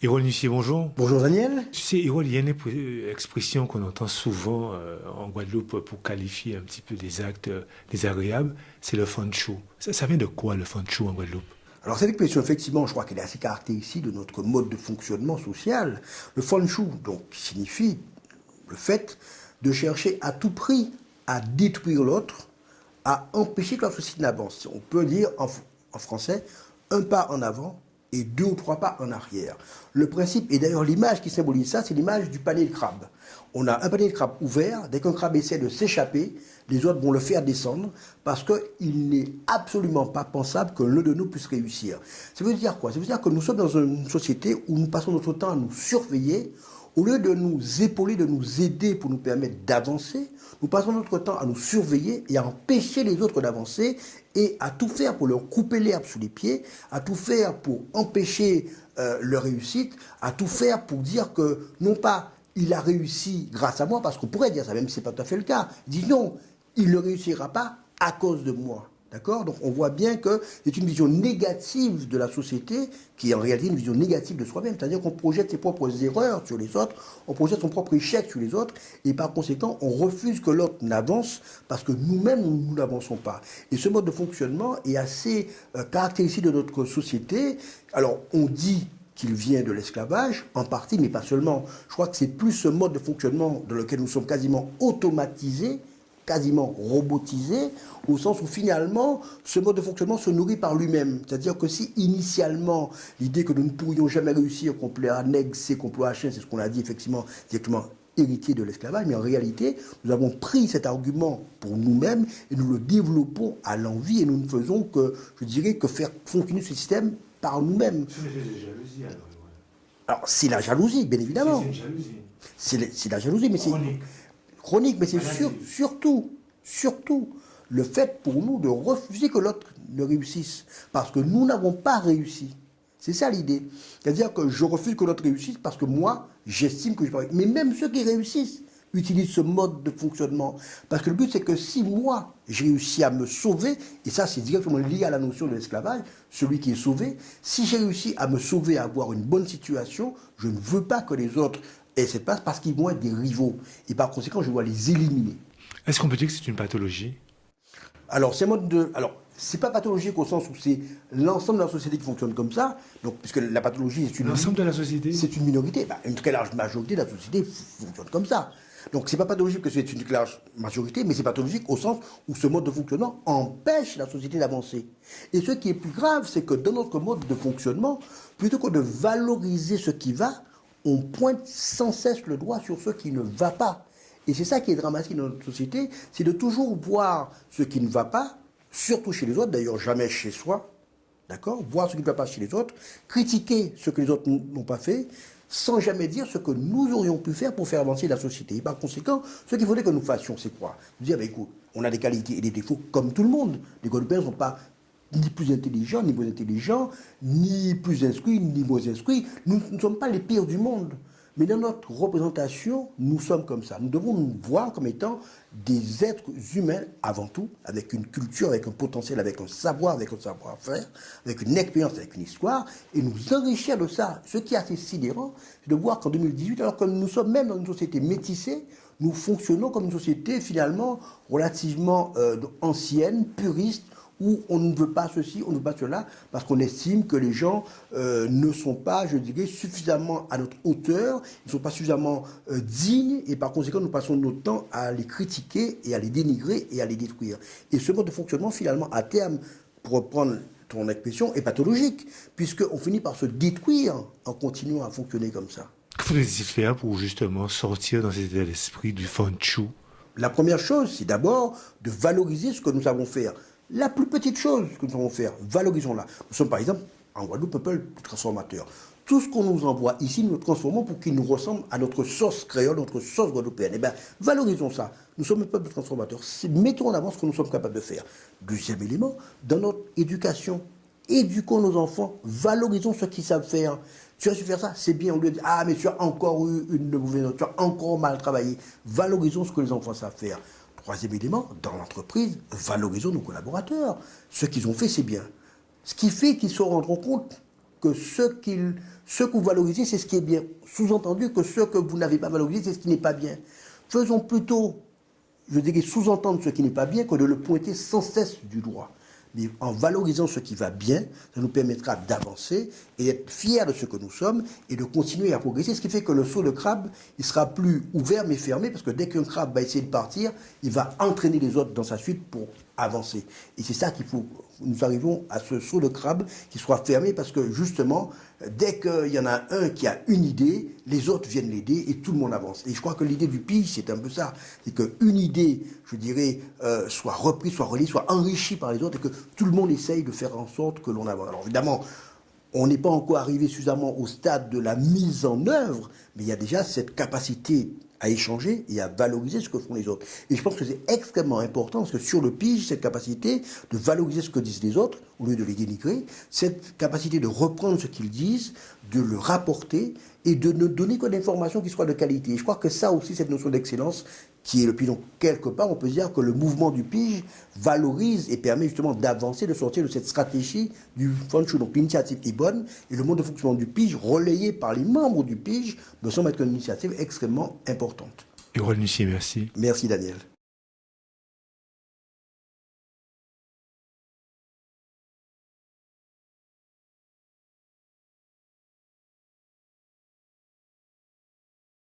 Hérole Nussier, bonjour. Bonjour Daniel. Tu sais, Hérole, il y a une expression qu'on entend souvent en Guadeloupe pour qualifier un petit peu des actes désagréables, c'est le fanchou. Ça vient de quoi le fanchou en Guadeloupe? Alors cette expression, effectivement, je crois qu'elle est assez caractéristique de notre mode de fonctionnement social. Le fanchou, donc, signifie le fait de chercher à tout prix à détruire l'autre, à empêcher que la société n'avance. On peut dire en français, un pas en avant et deux ou trois pas en arrière. Le principe, et d'ailleurs l'image qui symbolise ça, c'est l'image du panier de crabe. On a un panier de crabe ouvert, dès qu'un crabe essaie de s'échapper, les autres vont le faire descendre parce qu'il n'est absolument pas pensable que l'un de nous puisse réussir. Ça veut dire quoi? Ça veut dire que nous sommes dans une société où nous passons notre temps à nous surveiller. Au lieu de nous épauler, de nous aider pour nous permettre d'avancer, nous passons notre temps à nous surveiller et à empêcher les autres d'avancer et à tout faire pour leur couper l'herbe sous les pieds, à tout faire pour empêcher leur réussite, à tout faire pour dire que non pas il a réussi grâce à moi, parce qu'on pourrait dire ça, même si ce n'est pas tout à fait le cas. Il dit non, il ne réussira pas à cause de moi. D'accord? Donc on voit bien que c'est une vision négative de la société qui est en réalité une vision négative de soi-même. C'est-à-dire qu'on projette ses propres erreurs sur les autres, on projette son propre échec sur les autres, et par conséquent, on refuse que l'autre n'avance parce que nous-mêmes, nous n'avançons pas. Et ce mode de fonctionnement est assez caractéristique de notre société. Alors on dit qu'il vient de l'esclavage, en partie, mais pas seulement. Je crois que c'est plus ce mode de fonctionnement dans lequel nous sommes quasiment automatisés, quasiment robotisé, au sens où finalement, ce mode de fonctionnement se nourrit par lui-même. C'est-à-dire que si initialement, l'idée que nous ne pourrions jamais réussir, qu'on plaît à nègre, c'est qu'on plaît à chien, c'est ce qu'on a dit effectivement, directement héritier de l'esclavage, mais en réalité, nous avons pris cet argument pour nous-mêmes et nous le développons à l'envi et nous ne faisons que, je dirais, que faire fonctionner ce système par nous-mêmes. C'est une espèce de jalousie alors. Alors, c'est la jalousie, bien évidemment. C'est une jalousie. C'est la jalousie, mais c'est Chronique. chronique, mais c'est Maladie. surtout le fait pour nous de refuser que l'autre ne réussisse, parce que nous n'avons pas réussi. C'est ça l'idée. C'est-à-dire que je refuse que l'autre réussisse parce que moi, j'estime que je peux. Mais même ceux qui réussissent utilisent ce mode de fonctionnement. Parce que le but, c'est que si moi, j'ai réussi à me sauver, et ça, c'est directement lié à la notion de l'esclavage, celui qui est sauvé, si j'ai réussi à me sauver, à avoir une bonne situation, je ne veux pas que les autres aient cette place parce qu'ils vont être des rivaux. Et par conséquent, je dois les éliminer. Est-ce qu'on peut dire que c'est une pathologie? Alors, ces modes de. Alors, c'est pas pathologique au sens où c'est l'ensemble de la société qui fonctionne comme ça. Donc, puisque la pathologie, L'ensemble de la société? c'est une minorité. Bah, une très large majorité de la société fonctionne comme ça. Donc, c'est pas pathologique que c'est une très large majorité, mais c'est pathologique au sens où ce mode de fonctionnement empêche la société d'avancer. Et ce qui est plus grave, c'est que dans notre mode de fonctionnement, plutôt que de valoriser ce qui va, on pointe sans cesse le doigt sur ce qui ne va pas. Et c'est ça qui est dramatique dans notre société, c'est de toujours voir ce qui ne va pas, surtout chez les autres, d'ailleurs jamais chez soi, d'accord? Voir ce qui ne va pas chez les autres, critiquer ce que les autres n'ont pas fait, sans jamais dire ce que nous aurions pu faire pour faire avancer la société. Et par conséquent, ce qu'il faudrait que nous fassions, c'est quoi? Nous dire, bah, écoute, on a des qualités et des défauts comme tout le monde. Les Guadeloupéens ne sont pas ni plus intelligents, ni moins intelligents, ni plus instruits, ni moins instruits. Nous ne sommes pas les pires du monde. Mais dans notre représentation, nous sommes comme ça. Nous devons nous voir comme étant des êtres humains avant tout, avec une culture, avec un potentiel, avec un savoir, avec un savoir-faire, avec une expérience, avec une histoire, et nous enrichir de ça. Ce qui est assez sidérant, c'est de voir qu'en 2018, alors que nous sommes même dans une société métissée, nous fonctionnons comme une société finalement relativement ancienne, puriste, où on ne veut pas ceci, on ne veut pas cela, parce qu'on estime que les gens ne sont pas, je dirais, suffisamment à notre hauteur, ils ne sont pas suffisamment dignes, et par conséquent, nous passons notre temps à les critiquer, et à les dénigrer, et à les détruire. Et ce mode de fonctionnement, finalement, à terme, pour reprendre ton expression, est pathologique, puisqu'on finit par se détruire en continuant à fonctionner comme ça. Que faudrait-il faire pour justement sortir dans cet état d'esprit du fanchou? La première chose, c'est d'abord de valoriser ce que nous savons faire. La plus petite chose que nous savons faire, valorisons-la. Nous sommes par exemple, en Guadeloupe, un peuple transformateur. Tout ce qu'on nous envoie ici, nous le transformons pour qu'il nous ressemble à notre sauce créole, notre sauce guadeloupéenne. Eh bien, valorisons ça. Nous sommes un peuple transformateur. Mettons en avant ce que nous sommes capables de faire. Deuxième élément, dans notre éducation, éduquons nos enfants, valorisons ce qu'ils savent faire. Tu as su faire ça, c'est bien. On lui dit, ah, mais tu as encore eu une mauvaise note, tu as encore mal travaillé. Valorisons ce que les enfants savent faire. Troisième élément, dans l'entreprise, valorisons nos collaborateurs. Ce qu'ils ont fait, c'est bien. Ce qui fait qu'ils se rendront compte que ce que vous valorisez, c'est ce qui est bien. Sous-entendu que ce que vous n'avez pas valorisé, c'est ce qui n'est pas bien. Faisons plutôt, je dirais, sous-entendre ce qui n'est pas bien que de le pointer sans cesse du doigt. Mais en valorisant ce qui va bien, ça nous permettra d'avancer et d'être fiers de ce que nous sommes et de continuer à progresser. Ce qui fait que le saut de crabe, il sera plus ouvert mais fermé, parce que dès qu'un crabe va essayer de partir, il va entraîner les autres dans sa suite pour avancer. Et c'est ça qu'il faut. Nous arrivons à ce saut de crabe qui soit fermé, parce que justement, dès qu'il y en a un qui a une idée, les autres viennent l'aider et tout le monde avance. Et je crois que l'idée du pige, c'est un peu ça. C'est qu'une idée, je dirais, soit reprise, soit relayée, soit enrichie par les autres, et que tout le monde essaye de faire en sorte que l'on avance. Alors évidemment, on n'est pas encore arrivé suffisamment au stade de la mise en œuvre, mais il y a déjà cette capacité à échanger et à valoriser ce que font les autres. Et je pense que c'est extrêmement important, parce que sur le pige, cette capacité de valoriser ce que disent les autres, au lieu de les dénigrer, cette capacité de reprendre ce qu'ils disent, de le rapporter et de ne donner que d'informations qui soient de qualité. Et je crois que ça aussi, cette notion d'excellence, qui est le pige. Donc, quelque part, on peut dire que le mouvement du pige valorise et permet justement d'avancer, de sortir de cette stratégie du Fanshu. Donc, l'initiative est bonne, et le mode de fonctionnement du pige, relayé par les membres du pige, me semble être une initiative extrêmement importante. Urol Nussier, merci. Merci, Daniel.